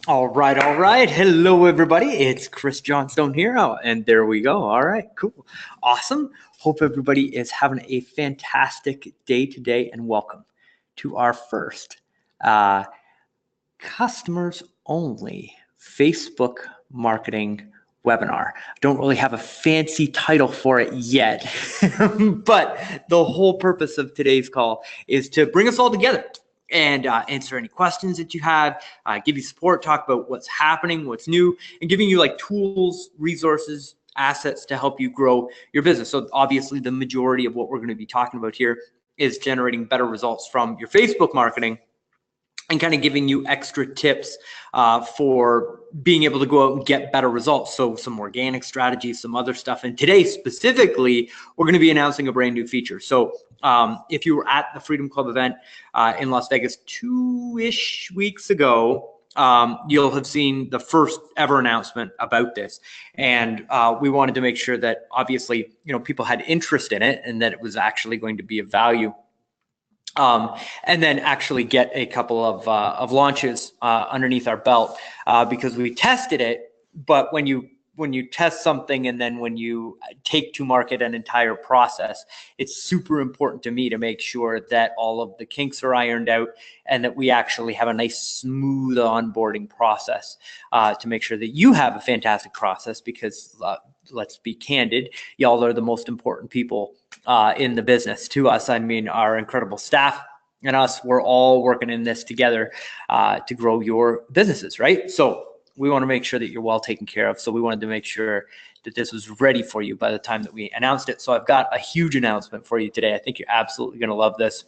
All right, all right. Hello, everybody. It's Chris Johnstone here. Oh, and there we go. All right, cool. Awesome. Hope everybody is having a fantastic day today, and welcome to our first customers only Facebook marketing webinar. I don't really have a fancy title for it yet, but the whole purpose of today's call is to bring us all together and answer any questions that you have, give you support, talk about what's happening, what's new, and giving you like tools, resources, assets to help you grow your business. So obviously the majority of what we're going to be talking about here is generating better results from your Facebook marketing and kind of giving you extra tips for being able to go out and get better results. So some organic strategies, some other stuff. And today specifically, we're going to be announcing a brand new feature. So if you were at the Freedom Club event in Las Vegas 2-ish weeks ago, you'll have seen the first ever announcement about this. And we wanted to make sure that obviously, people had interest in it and that it was actually going to be of value. And then actually get a couple of launches underneath our belt because we tested it. But when you test something and then when you take to market an entire process, it's super important to me to make sure that all of the kinks are ironed out and that we actually have a nice smooth onboarding process to make sure that you have a fantastic process because let's be candid, y'all are the most important people in the business to us. I mean, our incredible staff and us, we're all working in this together to grow your businesses, right? So we want to make sure that you're well taken care of. So we wanted to make sure that this was ready for you by the time that we announced it. So I've got a huge announcement for you today. I think you're absolutely going to love this.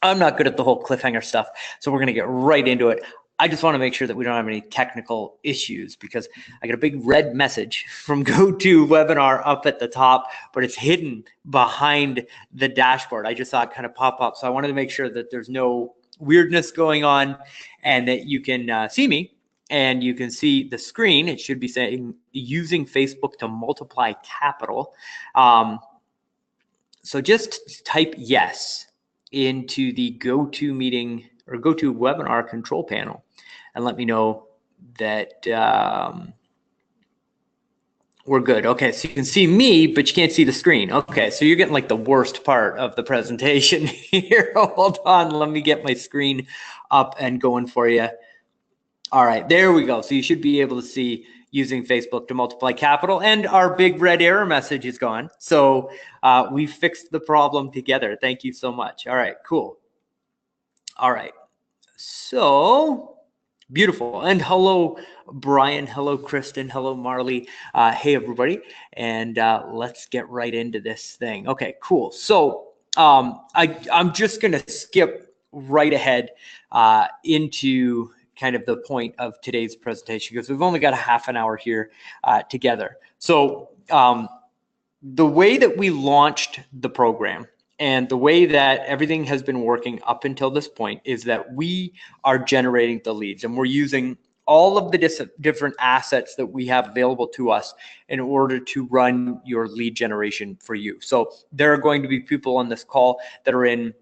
I'm not good at the whole cliffhanger stuff, so we're going to get right into it. I just want to make sure that we don't have any technical issues because I got a big red message from GoToWebinar up at the top, but it's hidden behind the dashboard. I just saw it kind of pop up. So I wanted to make sure that there's no weirdness going on and that you can see me and you can see the screen. It should be saying using Facebook to multiply capital. So just type yes into the GoToMeeting or GoToWebinar control panel and let me know that we're good. Okay, so you can see me, but you can't see the screen. Okay, so you're getting like the worst part of the presentation here. Hold on, let me get my screen up and going for you. All right, there we go. So you should be able to see using Facebook to multiply capital, and our big red error message is gone. So we fixed the problem together. Thank you so much. All right, cool. All right, so beautiful. And hello, Brian. Hello, Kristen. Hello, Marley. Hey, everybody. And let's get right into this thing. Okay, cool. So I'm just going to skip right ahead into kind of the point of today's presentation because we've only got a half an hour here together. So the way that we launched the program and the way that everything has been working up until this point is that we are generating the leads and we're using all of the different assets that we have available to us in order to run your lead generation for you. So there are going to be people on this call that are in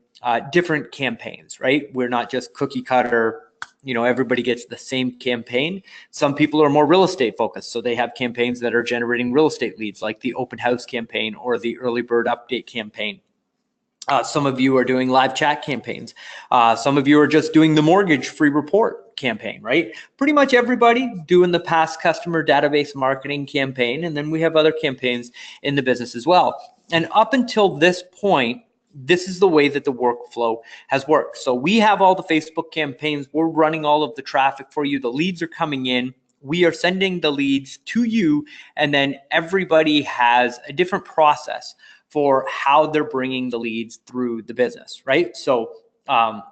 different campaigns, right? We're not just cookie cutter, everybody gets the same campaign. Some people are more real estate focused. So they have campaigns that are generating real estate leads like the open house campaign or the early bird update campaign. Some of you are doing live chat campaigns. Some of you are just doing the mortgage free report campaign, right? Pretty much everybody doing the past customer database marketing campaign. And then we have other campaigns in the business as well. And up until this point, this is the way that the workflow has worked. So we have all the Facebook campaigns. We're running all of the traffic for you. The leads are coming in. We are sending the leads to you. And then everybody has a different process for how they're bringing the leads through the business, right? So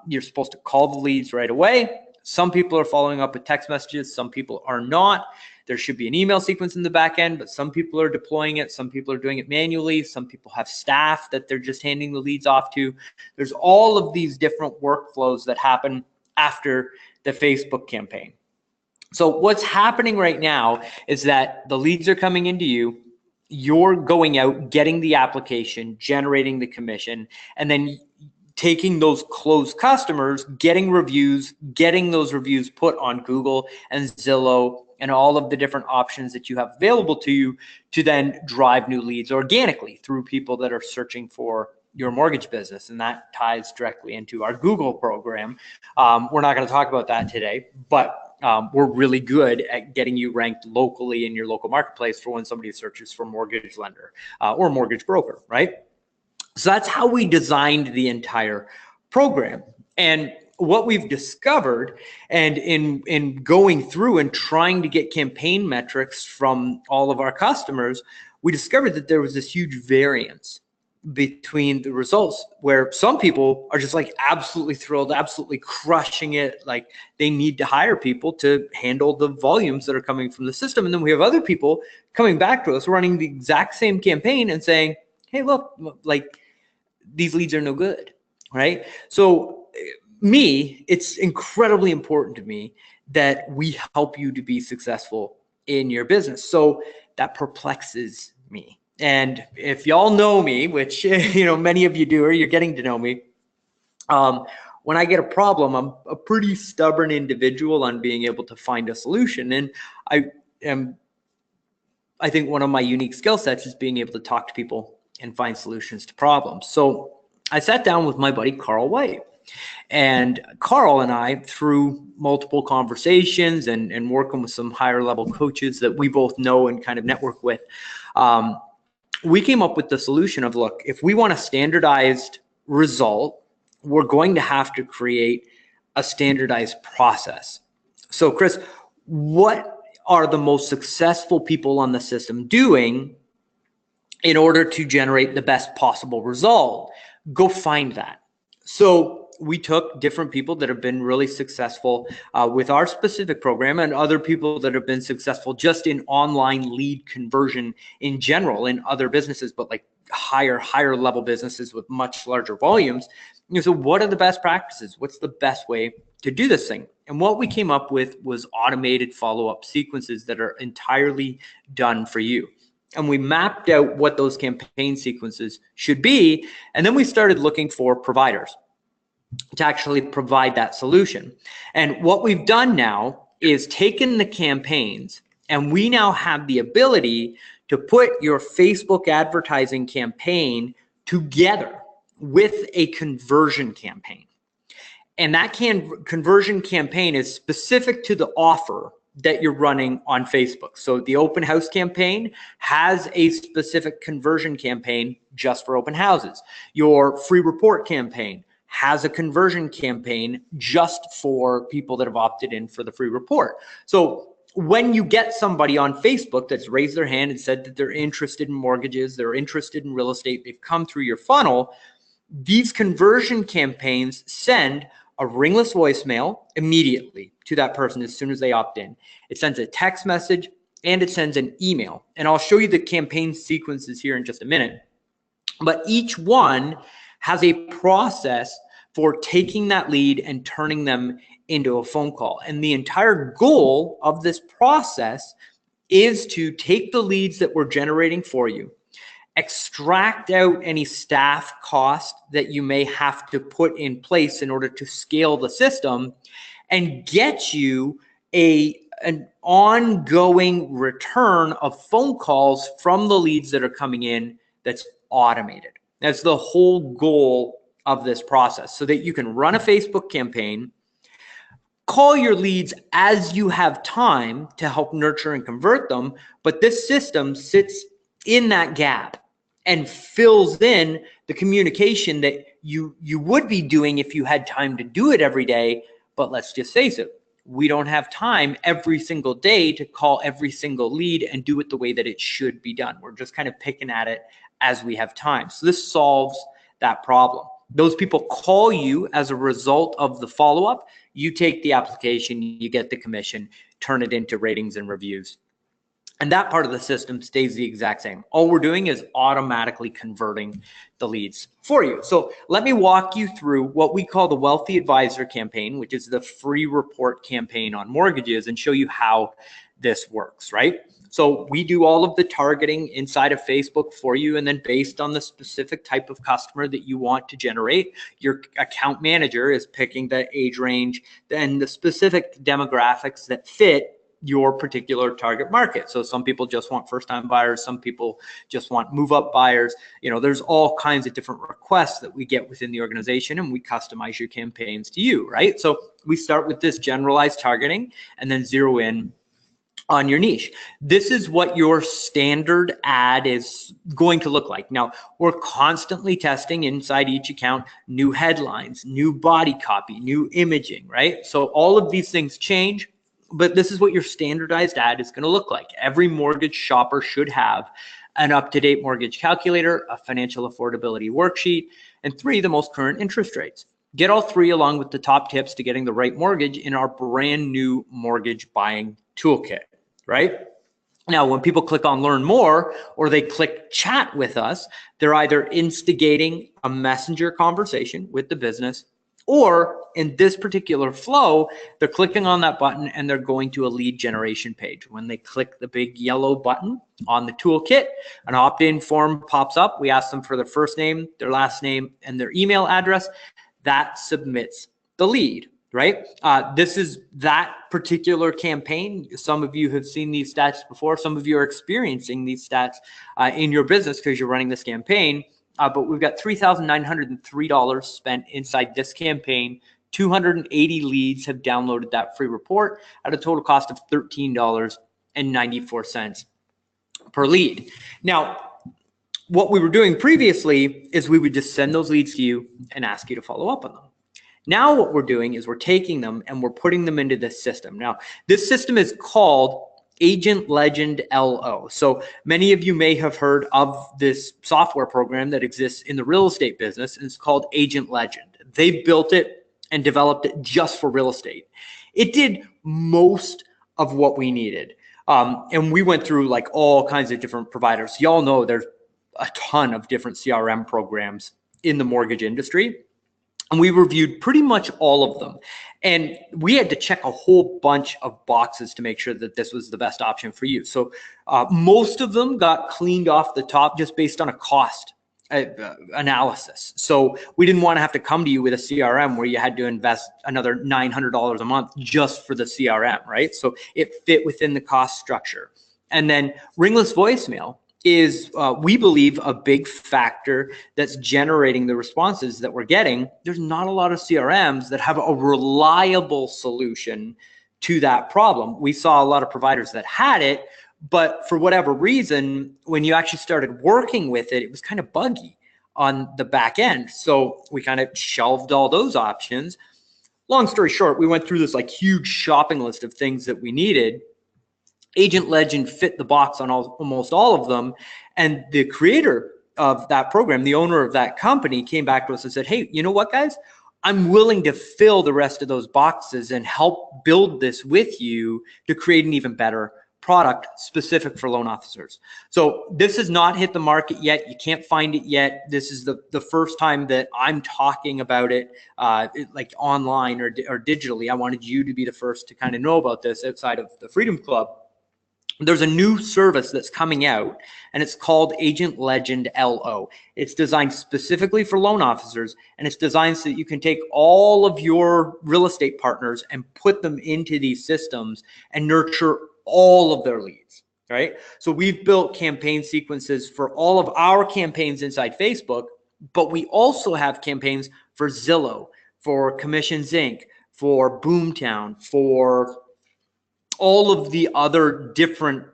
you're supposed to call the leads right away. Some people are following up with text messages. Some people are not. There should be an email sequence in the back end, but some people are deploying it. Some people are doing it manually. Some people have staff that they're just handing the leads off to. There's all of these different workflows that happen after the Facebook campaign. So what's happening right now is that the leads are coming into you. You're going out, getting the application, generating the commission, and then taking those closed customers, getting reviews, getting those reviews put on Google and Zillow and all of the different options that you have available to you to then drive new leads organically through people that are searching for your mortgage business. And that ties directly into our Google program. We're not going to talk about that today, but we're really good at getting you ranked locally in your local marketplace for when somebody searches for mortgage lender or mortgage broker, right? So that's how we designed the entire program. And what we've discovered, and in going through and trying to get campaign metrics from all of our customers, we discovered that there was this huge variance between the results where some people are just like absolutely thrilled, absolutely crushing it. Like they need to hire people to handle the volumes that are coming from the system. And then we have other people coming back to us running the exact same campaign and saying, hey, look, like these leads are no good, right? So it's incredibly important to me that we help you to be successful in your business. So that perplexes me. And if y'all know me, which many of you do, or you're getting to know me, when I get a problem, I'm a pretty stubborn individual on being able to find a solution. And I think one of my unique skill sets is being able to talk to people and find solutions to problems. So I sat down with my buddy Carl White, and Carl and I, through multiple conversations and working with some higher level coaches that we both know and kind of network with, we came up with the solution of, look, if we want a standardized result, we're going to have to create a standardized process. So Chris, what are the most successful people on the system doing in order to generate the best possible result? Go find that. So we took different people that have been really successful with our specific program and other people that have been successful just in online lead conversion in general in other businesses, but like higher level businesses with much larger volumes. So what are the best practices? What's the best way to do this thing? And what we came up with was automated follow-up sequences that are entirely done for you. And we mapped out what those campaign sequences should be. And then we started looking for providers to actually provide that solution. And what we've done now is taken the campaigns, and we now have the ability to put your Facebook advertising campaign together with a conversion campaign. And that conversion campaign is specific to the offer that you're running on Facebook. So the open house campaign has a specific conversion campaign just for open houses. Your free report campaign has a conversion campaign just for people that have opted in for the free report. So when you get somebody on Facebook that's raised their hand and said that they're interested in mortgages, they're interested in real estate, they've come through your funnel, these conversion campaigns send a ringless voicemail immediately to that person as soon as they opt in. It sends a text message and it sends an email. And I'll show you the campaign sequences here in just a minute. But each one has a process for taking that lead and turning them into a phone call. And the entire goal of this process is to take the leads that we're generating for you, extract out any staff cost that you may have to put in place in order to scale the system, and get you an ongoing return of phone calls from the leads that are coming in that's automated. That's the whole goal of this process, so that you can run a Facebook campaign, call your leads as you have time to help nurture and convert them, but this system sits in that gap and fills in the communication that you would be doing if you had time to do it every day. But let's just face it, we don't have time every single day to call every single lead and do it the way that it should be done. We're just kind of picking at it as we have time. So this solves that problem. Those people call you as a result of the follow-up. You take the application, you get the commission, turn it into ratings and reviews. And that part of the system stays the exact same. All we're doing is automatically converting the leads for you. So let me walk you through what we call the Wealthy Advisor campaign, which is the free report campaign on mortgages, and show you how this works, right? So we do all of the targeting inside of Facebook for you, and then based on the specific type of customer that you want to generate, your account manager is picking the age range and the specific demographics that fit your particular target market. So some people just want first-time buyers, some people just want move-up buyers. You know, there's all kinds of different requests that we get within the organization, and we customize your campaigns to you, right? So we start with this generalized targeting and then zero in on your niche. This is what your standard ad is going to look like. Now, we're constantly testing inside each account new headlines, new body copy, new imaging, right? So all of these things change, but this is what your standardized ad is going to look like. Every mortgage shopper should have an up-to-date mortgage calculator, a financial affordability worksheet, and 3, the most current interest rates. Get all 3 along with the top tips to getting the right mortgage in our brand new mortgage buying toolkit, right? Now, when people click on learn more or they click chat with us, they're either instigating a messenger conversation with the business, or in this particular flow, they're clicking on that button and they're going to a lead generation page. When they click the big yellow button on the toolkit, an opt-in form pops up. We ask them for their first name, their last name, and their email address. That submits the lead, right? This is that particular campaign. Some of you have seen these stats before. Some of you are experiencing these stats in your business because you're running this campaign. But we've got $3,903 spent inside this campaign. 280 leads have downloaded that free report at a total cost of $13.94 per lead. Now, what we were doing previously is we would just send those leads to you and ask you to follow up on them. Now what we're doing is we're taking them and we're putting them into this system. Now, this system is called Agent Legend LO. So many of you may have heard of this software program that exists in the real estate business, and it's called Agent Legend. They built it and developed it just for real estate. It did most of what we needed. And we went through like all kinds of different providers. Y'all know there's a ton of different CRM programs in the mortgage industry. And we reviewed pretty much all of them. And we had to check a whole bunch of boxes to make sure that this was the best option for you. So most of them got cleaned off the top just based on a cost analysis. So we didn't want to have to come to you with a CRM where you had to invest another $900 a month just for the CRM, right? So it fit within the cost structure. And then ringless voicemail is, we believe, a big factor that's generating the responses that we're getting. There's not a lot of CRMs that have a reliable solution to that problem. We saw a lot of providers that had it, but for whatever reason, when you actually started working with it, it was kind of buggy on the back end. So we kind of shelved all those options. Long story short, we went through this like huge shopping list of things that we needed. Agent Legend fit the box on almost all of them. And the creator of that program, the owner of that company, came back to us and said, hey, you know what, guys? I'm willing to fill the rest of those boxes and help build this with you to create an even better product specific for loan officers. So this has not hit the market yet. You can't find it yet. This is the first time that I'm talking about it, like online or digitally. I wanted you to be the first to kind of know about this outside of the Freedom Club. There's a new service that's coming out, and it's called Agent Legend LO. It's designed specifically for loan officers, and it's designed so that you can take all of your real estate partners and put them into these systems and nurture all of their leads, right? So we've built campaign sequences for all of our campaigns inside Facebook, but we also have campaigns for Zillow, for Commissions Inc., for Boomtown, for all of the other different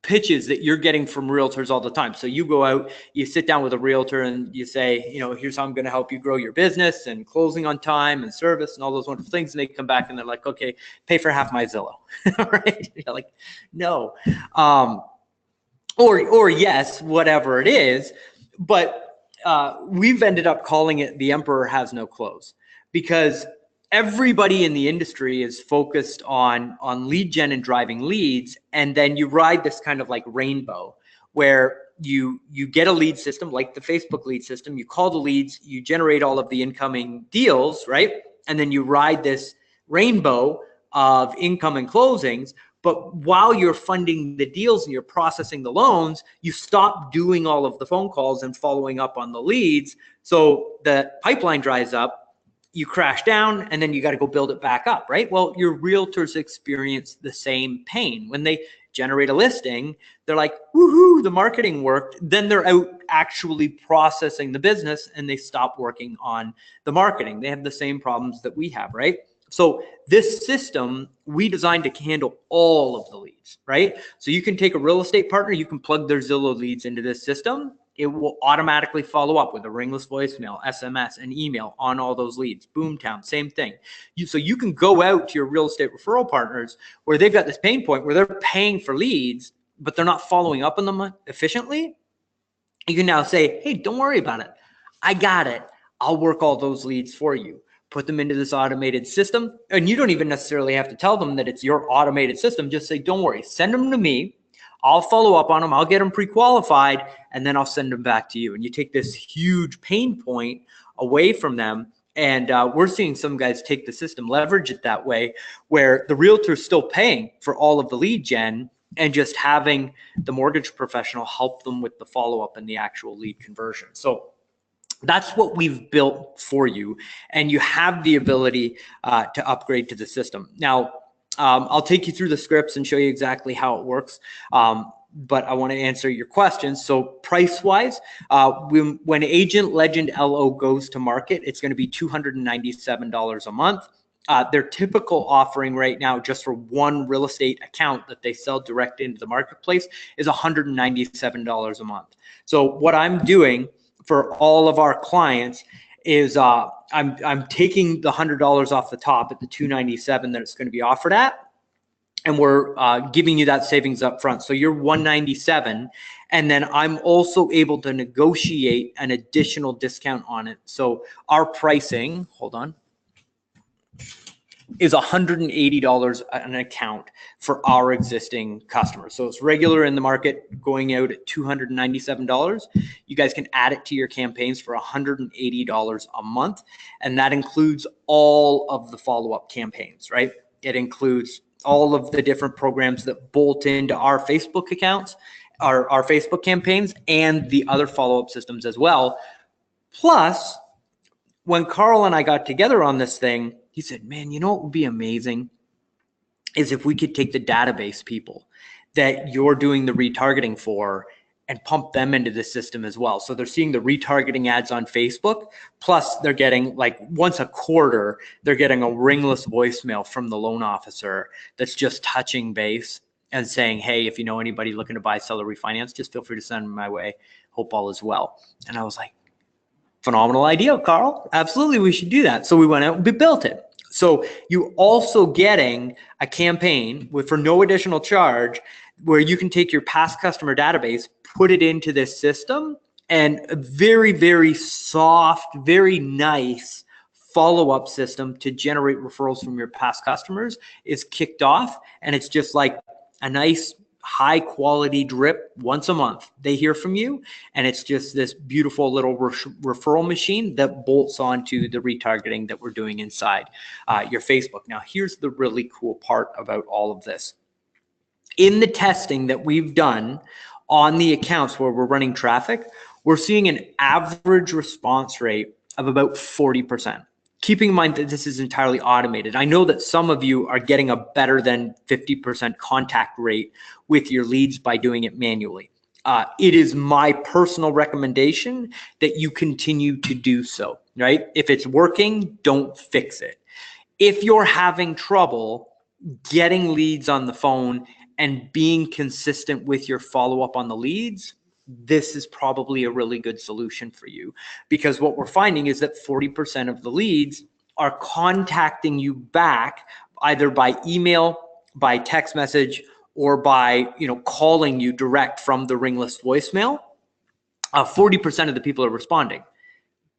pitches that you're getting from realtors all the time. So you go out, you sit down with a realtor and you say, you know, here's how I'm going to help you grow your business and closing on time and service and all those wonderful things. And they come back and they're like, okay, pay for half my Zillow, right? You're like, no, or yes, whatever it is. But we've ended up calling it the Emperor Has No Clothes, because everybody in the industry is focused on lead gen and driving leads. And then you ride this kind of like rainbow where you get a lead system like the Facebook lead system. You call the leads, you generate all of the incoming deals, right? And then you ride this rainbow of incoming closings. But while you're funding the deals and you're processing the loans, you stop doing all of the phone calls and following up on the leads. So the pipeline dries up, you crash down, and then you got to go build it back up, right? Well, your realtors experience the same pain. When they generate a listing, they're like, woohoo, the marketing worked. Then they're out actually processing the business and they stop working on the marketing. They have the same problems that we have, right? So this system, we designed to handle all of the leads, right? So you can take a real estate partner, you can plug their Zillow leads into this system. It will automatically follow up with a ringless voicemail, SMS, and email on all those leads. Boomtown, same thing. So you can go out to your real estate referral partners where they've got this pain point where they're paying for leads, but they're not following up on them efficiently. You can now say, hey, don't worry about it. I got it. I'll work all those leads for you. Put them into this automated system. And you don't even necessarily have to tell them that it's your automated system. Just say, don't worry, send them to me. I'll follow up on them. I'll get them pre-qualified, and then I'll send them back to you. And you take this huge pain point away from them. And we're seeing some guys take the system, leverage it that way, where the realtor's still paying for all of the lead gen and just having the mortgage professional help them with the follow-up and the actual lead conversion. So that's what we've built for you. And you have the ability to upgrade to the system. Now, I'll take you through the scripts and show you exactly how it works. But I want to answer your questions. So price-wise, when Agent Legend LO goes to market, it's going to be $297 a month. Their typical offering right now, just for one real estate account that they sell direct into the marketplace, is $197 a month. So what I'm doing for all of our clients is I'm taking the $100 off the top at the $297 that it's going to be offered at, and we're giving you that savings up front. So you're $197, and then I'm also able to negotiate an additional discount on it. So our pricing, hold on, is $180 an account for our existing customers. So it's regular in the market going out at $297. You guys can add it to your campaigns for $180 a month. And that includes all of the follow-up campaigns, right? It includes all of the different programs that bolt into our Facebook accounts, our Facebook campaigns, and the other follow-up systems as well. Plus, when Carl and I got together on this thing, he said, man, you know what would be amazing is if we could take the database people that you're doing the retargeting for and pump them into the system as well. So they're seeing the retargeting ads on Facebook, plus they're getting, like, once a quarter, they're getting a ringless voicemail from the loan officer that's just touching base and saying, hey, if you know anybody looking to buy, sell, or refinance, just feel free to send them my way. Hope all is well. And I was like, phenomenal idea, Carl. Absolutely, we should do that. So we went out and we built it. So you also getting a campaign for no additional charge where you can take your past customer database, put it into this system, and a very, very soft, very nice follow-up system to generate referrals from your past customers is kicked off. And it's just like a nice high quality drip once a month. They hear from you, and it's just this beautiful little referral machine that bolts onto the retargeting that we're doing inside your Facebook. Now, here's the really cool part about all of this. In the testing that we've done on the accounts where we're running traffic, we're seeing an average response rate of about 40%. Keeping in mind that this is entirely automated. I know that some of you are getting a better than 50% contact rate with your leads by doing it manually. It is my personal recommendation that you continue to do so, right? If it's working, don't fix it. If you're having trouble getting leads on the phone and being consistent with your follow-up on the leads, this is probably a really good solution for you, because what we're finding is that 40% of the leads are contacting you back either by email, by text message, or by calling you direct from the ringless voicemail. 40% of the people are responding.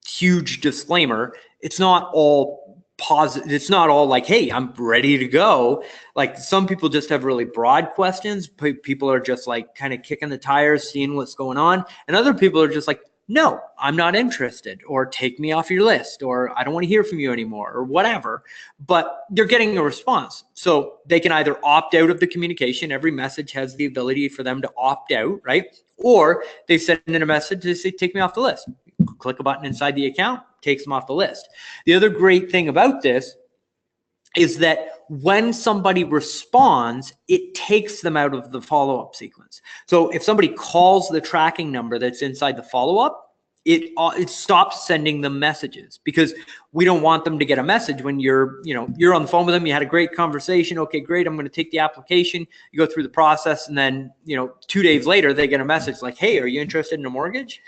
Huge disclaimer, it's not all positive. It's not all like, hey, I'm ready to go. Like, some people just have really broad questions. People are just like kind of kicking the tires, seeing what's going on. And other people are just like, no, I'm not interested, or take me off your list, or I don't want to hear from you anymore, or whatever. But they're getting a response. So they can either opt out of the communication. Every message has the ability for them to opt out, right? Or they send in a message to say, take me off the list. Click a button inside the account, takes them off the list. The other great thing about this is that when somebody responds, it takes them out of the follow-up sequence. So if somebody calls the tracking number that's inside the follow-up, it stops sending them messages, because we don't want them to get a message when you're on the phone with them. You had a great conversation. Okay, great. I'm going to take the application. You go through the process, and then 2 days later they get a message like, "Hey, are you interested in a mortgage?"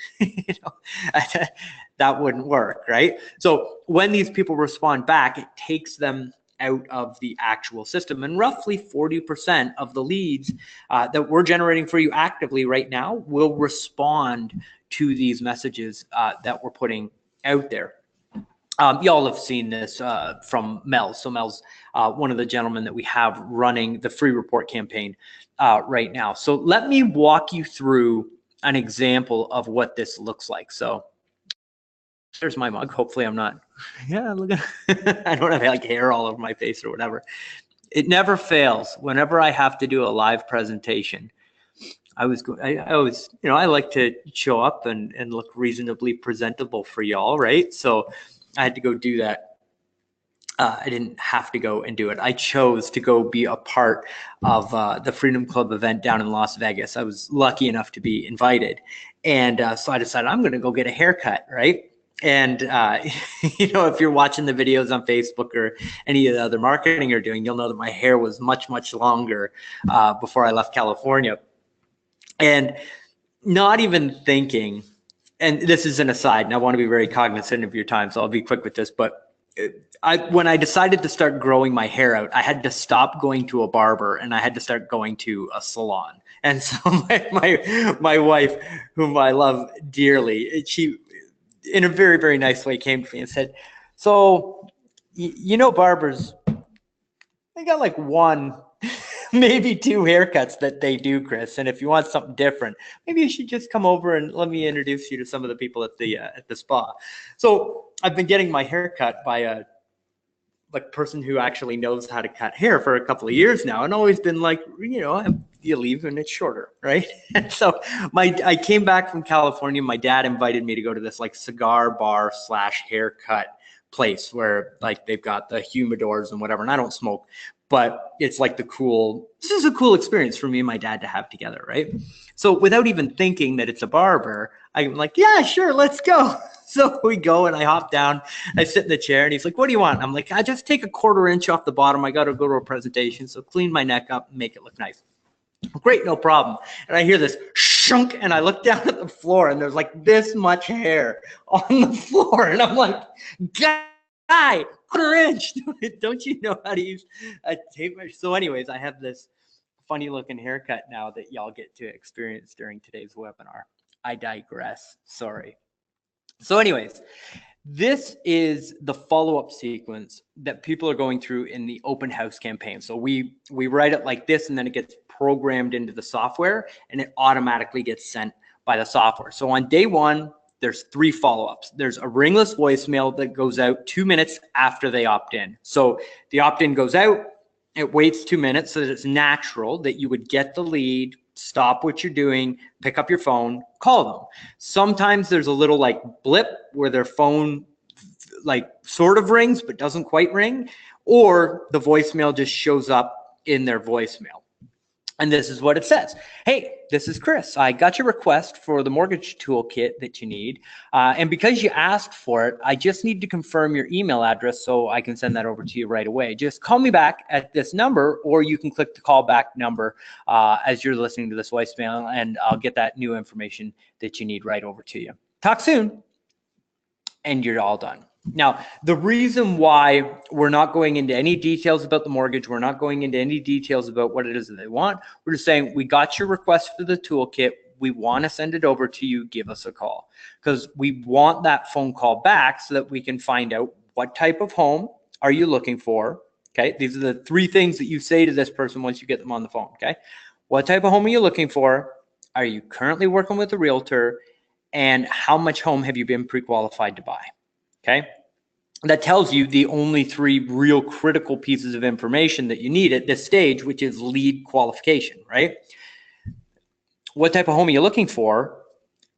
That wouldn't work, right? So when these people respond back, it takes them out of the actual system. And roughly 40% of the leads that we're generating for you actively right now will respond to these messages that we're putting out there. Y'all have seen this from Mel. So Mel's one of the gentlemen that we have running the free report campaign right now. So let me walk you through an example of what this looks like. So there's my mug. Hopefully I'm not, yeah, look at, I don't have like hair all over my face or whatever. It never fails. Whenever I have to do a live presentation, I always, I like to show up and look reasonably presentable for y'all, right? So I had to go do that. I didn't have to go and do it. I chose to go be a part of the Freedom Club event down in Las Vegas. I was lucky enough to be invited. And so I decided I'm going to go get a haircut, right? And, if you're watching the videos on Facebook or any of the other marketing you're doing, you'll know that my hair was much, much longer before I left California. And not even thinking, and this is an aside, and I want to be very cognizant of your time, so I'll be quick with this, but when I decided to start growing my hair out, I had to stop going to a barber and I had to start going to a salon. And so my wife, whom I love dearly, she, in a very, very nice way, came to me and said, so, barbers, they got like one, maybe two haircuts that they do, Chris. And if you want something different, maybe you should just come over and let me introduce you to some of the people at the spa. So I've been getting my hair cut by a person who actually knows how to cut hair for a couple of years now, and always been like, you leave and it's shorter, right? And so I came back from California. My dad invited me to go to this like cigar bar / haircut place where like they've got the humidors and whatever. And I don't smoke, but it's like this is a cool experience for me and my dad to have together, right? So without even thinking that it's a barber, I'm like, yeah, sure, let's go. So we go and I hop down, I sit in the chair and he's like, what do you want? I'm like, I just take a 1/4 inch off the bottom. I got to go to a presentation. So clean my neck up and make it look nice. Great, no problem. And I hear this shunk and I look down at the floor and there's like this much hair on the floor. And I'm like, guy, 1/4 inch. Don't you know how to use a tape measure? So anyways, I have this funny looking haircut now that y'all get to experience during today's webinar. I digress. Sorry. So anyways, this is the follow-up sequence that people are going through in the open house campaign. So we write it like this, and then it gets programmed into the software, and it automatically gets sent by the software. So on day 1, there's 3 follow-ups. There's a ringless voicemail that goes out 2 minutes after they opt in. So the opt-in goes out, it waits 2 minutes so that it's natural that you would get the lead, stop what you're doing, pick up your phone, call them. Sometimes there's a little like blip where their phone like sort of rings but doesn't quite ring, or the voicemail just shows up in their voicemail. And this is what it says. Hey, this is Chris. I got your request for the mortgage toolkit that you need. And because you asked for it, I just need to confirm your email address so I can send that over to you right away. Just call me back at this number, or you can click the callback number as you're listening to this voicemail, and I'll get that new information that you need right over to you. Talk soon, and you're all done. Now, the reason why we're not going into any details about the mortgage, we're not going into any details about what it is that they want. We're just saying, we got your request for the toolkit. We want to send it over to you. Give us a call, because we want that phone call back so that we can find out what type of home are you looking for. Okay, these are the 3 things that you say to this person once you get them on the phone. Okay, what type of home are you looking for? Are you currently working with a realtor? and how much home have you been pre-qualified to buy? Okay. That tells you the only 3 real critical pieces of information that you need at this stage, which is lead qualification, right? What type of home are you looking for?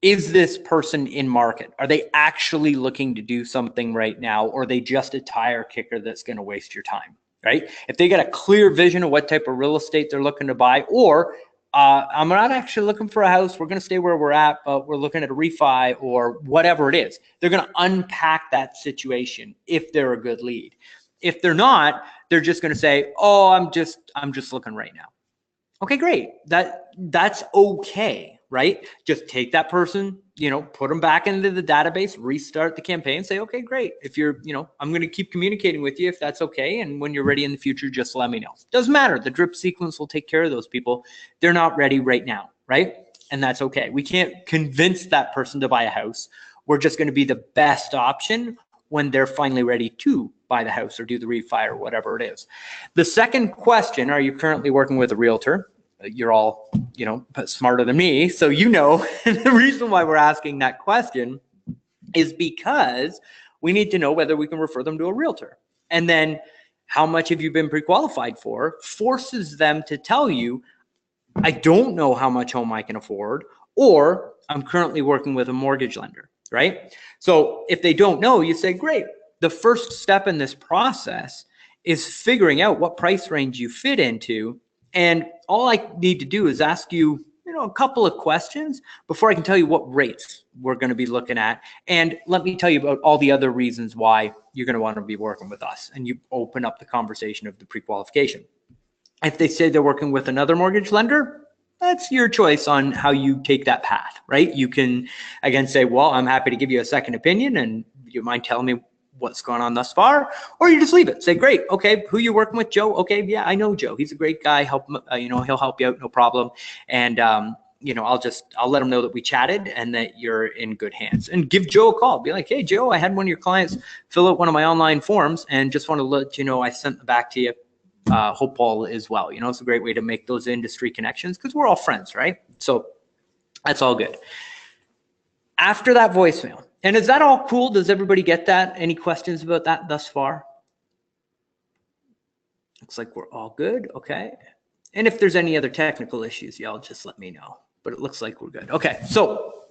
Is this person in market? Are they actually looking to do something right now, or are they just a tire kicker that's going to waste your time, right? If they got a clear vision of what type of real estate they're looking to buy, or I'm not actually looking for a house, we're going to stay where we're at, but we're looking at a refi or whatever it is, they're going to unpack that situation if they're a good lead. If they're not, they're just going to say, oh, I'm just looking right now. Okay, great. That's okay, right? Just take that person, put them back into the database, restart the campaign, say, okay, great. If you're, I'm going to keep communicating with you if that's okay. And when you're ready in the future, just let me know. Doesn't matter. The drip sequence will take care of those people. They're not ready right now, right? And that's okay. We can't convince that person to buy a house. We're just going to be the best option when they're finally ready to buy the house or do the refi or whatever it is. The second question, are you currently working with a realtor? You're all, smarter than me. So the reason why we're asking that question is because we need to know whether we can refer them to a realtor. And then how much have you been pre-qualified for forces them to tell you, I don't know how much home I can afford, or I'm currently working with a mortgage lender, right? So if they don't know, you say, great. The first step in this process is figuring out what price range you fit into. And all I need to do is ask you, a couple of questions before I can tell you what rates we're going to be looking at. And let me tell you about all the other reasons why you're going to want to be working with us. And you open up the conversation of the pre-qualification. If they say they're working with another mortgage lender, that's your choice on how you take that path, right? You can, again, say, well, I'm happy to give you a second opinion, and you mind telling me what's gone on thus far, or you just leave it. Say, great, okay, who you working with, Joe? Okay, yeah, I know Joe. He's a great guy. Help him, he'll help you out, no problem. And I'll let him know that we chatted and that you're in good hands. And give Joe a call. Be like, hey, Joe, I had one of your clients fill out one of my online forms, and just want to let you know I sent it back to you. Hope all is well. It's a great way to make those industry connections because we're all friends, right? So that's all good. After that voicemail, and is that all cool? Does everybody get that? Any questions about that thus far? Looks like we're all good. Okay. And if there's any other technical issues, y'all just let me know. But it looks like we're good. Okay. So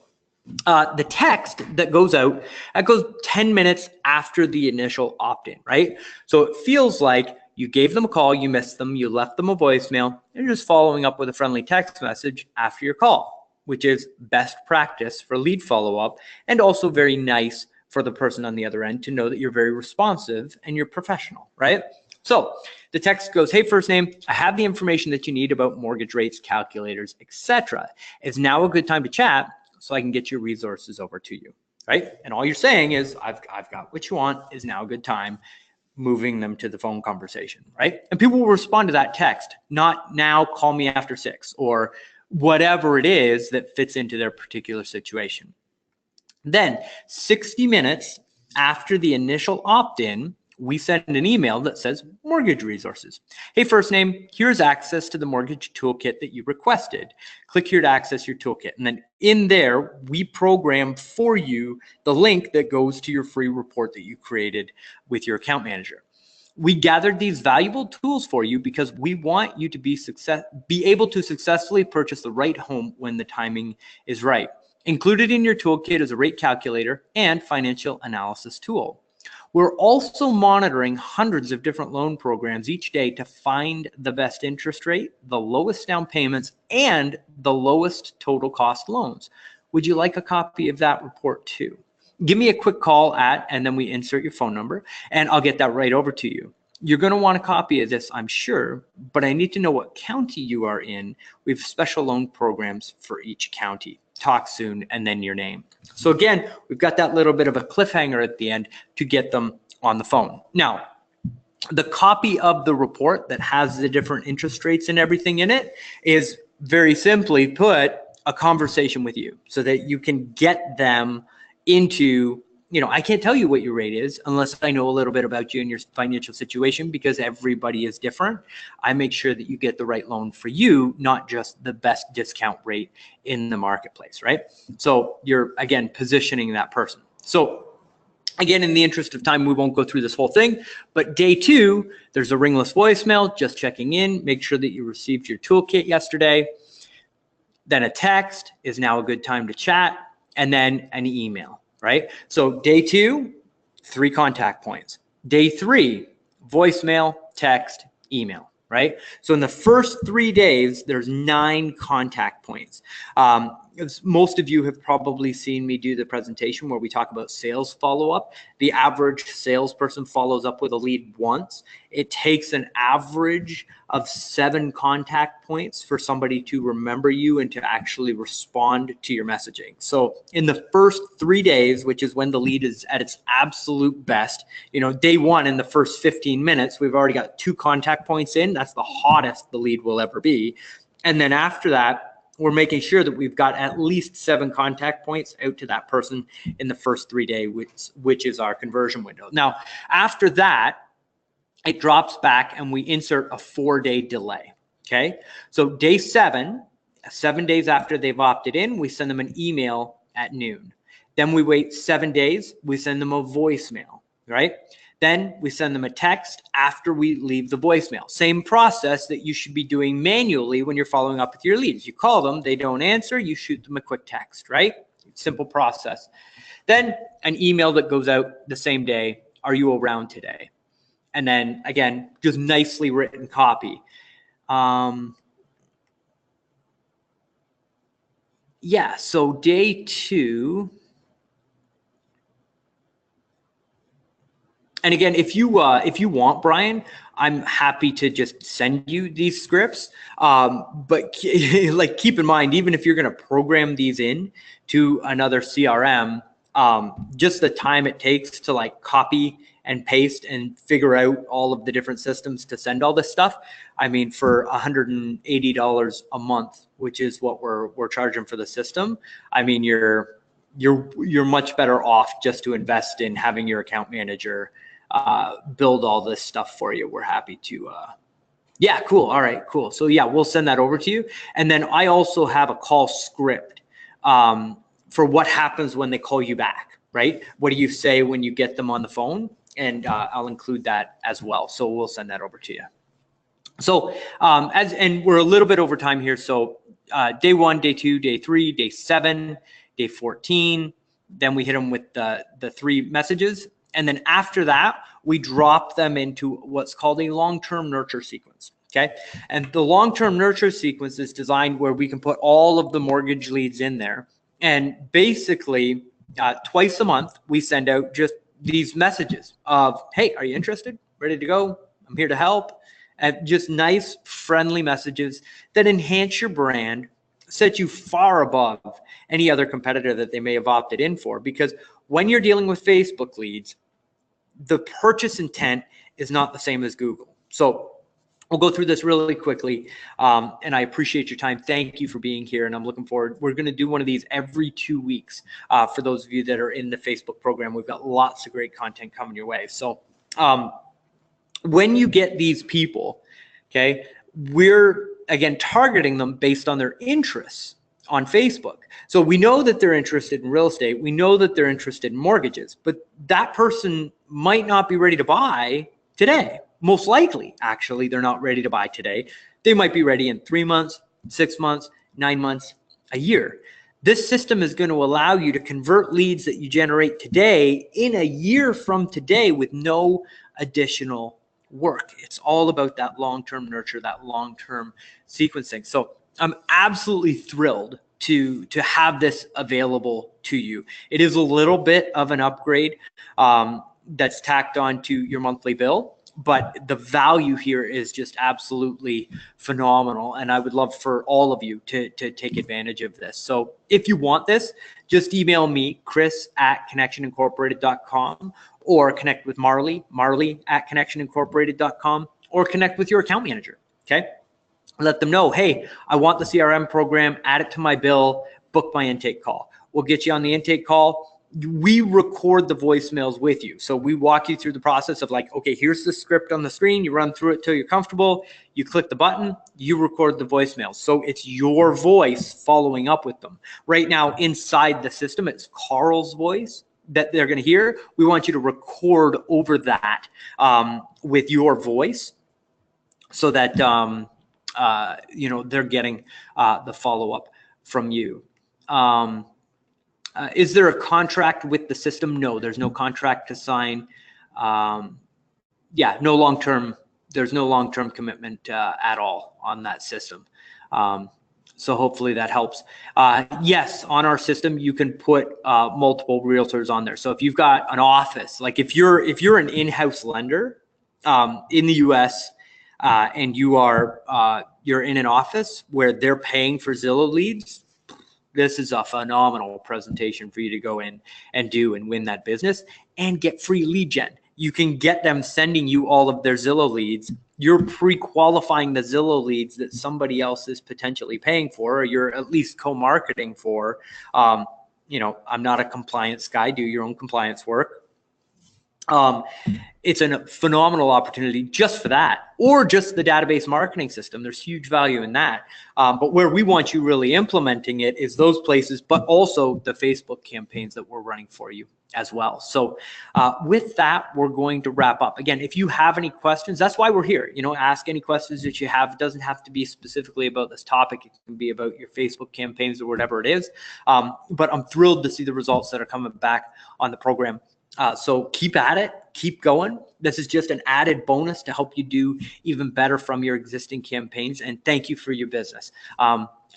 the text that goes out, that goes 10 minutes after the initial opt-in, right? So it feels like you gave them a call, you missed them, you left them a voicemail, and you're just following up with a friendly text message after your call, which is best practice for lead follow-up, and also very nice for the person on the other end to know that you're very responsive and you're professional, right? So the text goes, hey, first name, I have the information that you need about mortgage rates, calculators, etc. Is now a good time to chat so I can get your resources over to you, right? And all you're saying is, I've got what you want, is now a good time, moving them to the phone conversation, right? And people will respond to that text, not now, call me after 6, or whatever it is that fits into their particular situation. Then 60 minutes after the initial opt-in, we send an email that says mortgage resources. Hey, first name, here's access to the mortgage toolkit that you requested. Click here to access your toolkit. And then in there, we program for you the link that goes to your free report that you created with your account manager. We gathered these valuable tools for you because we want you to be able to successfully purchase the right home when the timing is right. Included in your toolkit is a rate calculator and financial analysis tool. We're also monitoring hundreds of different loan programs each day to find the best interest rate, the lowest down payments, and the lowest total cost loans. Would you like a copy of that report too? Give me a quick call and then we insert your phone number, and I'll get that right over to you. You're going to want a copy of this, I'm sure, but I need to know what county you are in. We have special loan programs for each county. Talk soon, and then your name. So again, we've got that little bit of a cliffhanger at the end to get them on the phone. Now, the copy of the report that has the different interest rates and everything in it is very simply put a conversation with you so that you can get them into you know, I can't tell you what your rate is unless I know a little bit about you and your financial situation, because everybody is different. I make sure that you get the right loan for you, not just the best discount rate in the marketplace, right? So you're, again, positioning that person. So again, in the interest of time, we won't go through this whole thing, but day 2, there's a ringless voicemail, just checking in, make sure that you received your toolkit yesterday. Then a text is now a good time to chat, and then an email, right? So day 2, 3 contact points. Day 3, voicemail, text, email, right? So in the first 3 days, there's 9 contact points. Most of you have probably seen me do the presentation where we talk about sales follow-up. The average salesperson follows up with a lead once. It takes an average of 7 contact points for somebody to remember you and to actually respond to your messaging. So in the first 3 days, which is when the lead is at its absolute best, you know, day 1, in the first 15 minutes, we've already got 2 contact points in. That's the hottest the lead will ever be. And then after that, we're making sure that we've got at least 7 contact points out to that person in the first 3 days, which is our conversion window. Now, after that, it drops back and we insert a 4-day delay, okay? So day 7, 7 days after they've opted in, we send them an email at noon. Then we wait 7 days, we send them a voicemail, right? Then we send them a text after we leave the voicemail. Same process that you should be doing manually when you're following up with your leads. You call them, they don't answer, you shoot them a quick text, right? Simple process. Then an email that goes out the same day, are you around today? And then again, just nicely written copy. Yeah, so day 2. And again, if you want, Brian, I'm happy to just send you these scripts. But like, keep in mind, even if you're going to program these in to another CRM, just the time it takes to like copy and paste and figure out all of the different systems to send all this stuff. I mean, for $180 a month, which is what we're charging for the system, I mean, you're much better off just to invest in having your account manager build all this stuff for you. We're happy to, yeah, cool. All right, cool. So yeah, we'll send that over to you. And then I also have a call script for what happens when they call you back, right? What do you say when you get them on the phone? And I'll include that as well. So we'll send that over to you. So and we're a little bit over time here. So day 1, day 2, day 3, day 7, day 14, then we hit them with the 3 messages. And then after that, we drop them into what's called a long-term nurture sequence, okay? And the long-term nurture sequence is designed where we can put all of the mortgage leads in there. And basically, twice a month, we send out just these messages of, hey, are you interested? Ready to go? I'm here to help. And just nice, friendly messages that enhance your brand, set you far above any other competitor that they may have opted in for. Because when you're dealing with Facebook leads, the purchase intent is not the same as Google. So we'll go through this really quickly. And I appreciate your time. Thank you for being here. And I'm looking forward. We're going to do one of these every 2 weeks for those of you that are in the Facebook program. We've got lots of great content coming your way. So when you get these people, okay, we're, again, targeting them based on their interests on Facebook. So we know that they're interested in real estate. We know that they're interested in mortgages, but that person might not be ready to buy today. Most likely, actually, they're not ready to buy today. They might be ready in 3 months, 6 months, 9 months, a year. This system is going to allow you to convert leads that you generate today in a year from today with no additional work. It's all about that long-term nurture, that long-term sequencing. So I'm absolutely thrilled to have this available to you. It is a little bit of an upgrade that's tacked on to your monthly bill, but the value here is just absolutely phenomenal. And I would love for all of you to take advantage of this. So if you want this, just email me, chris@connectionincorporated.com, or connect with Marley, marley@connectionincorporated.com, or connect with your account manager, okay? Let them know, hey, I want the CRM program, add it to my bill, book my intake call. We'll get you on the intake call. we record the voicemails with you. So we walk you through the process of like, okay, here's the script on the screen. You run through it till you're comfortable. You click the button, you record the voicemails. So it's your voice following up with them. Right now inside the system, it's Carl's voice that they're going to hear. We want you to record over that with your voice so that, you know, they're getting the follow-up from you. Is there a contract with the system? No, there's no contract to sign. Yeah, no long-term, there's no long-term commitment at all on that system. So hopefully that helps. Yes, on our system, you can put multiple realtors on there. So if you've got an office, like if you're an in-house lender in the US and you're in an office where they're paying for Zillow leads, this is a phenomenal presentation for you to go in and do and win that business and get free lead gen. You can get them sending you all of their Zillow leads. You're pre-qualifying the Zillow leads that somebody else is potentially paying for, or you're at least co-marketing for. You know, I'm not a compliance guy. Do your own compliance work. It's a phenomenal opportunity just for that, or just the database marketing system. There's huge value in that. But where we want you really implementing it is those places, but also the Facebook campaigns that we're running for you as well. So with that, we're going to wrap up. Again, if you have any questions, that's why we're here. You know, ask any questions that you have. It doesn't have to be specifically about this topic. It can be about your Facebook campaigns or whatever it is. But I'm thrilled to see the results that are coming back on the program. So keep at it, keep going. This is just an added bonus to help you do even better from your existing campaigns. And thank you for your business.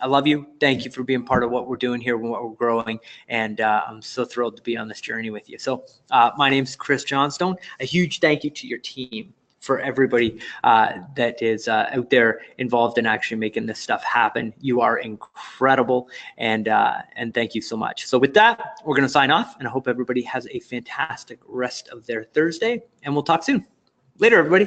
I love you. Thank you for being part of what we're doing here and what we're growing. And I'm so thrilled to be on this journey with you. So my name's Chris Johnstone. A huge thank you to your team, for everybody that is out there involved in actually making this stuff happen. You are incredible, and thank you so much. So with that, we're going to sign off, and I hope everybody has a fantastic rest of their Thursday, and we'll talk soon. Later, everybody.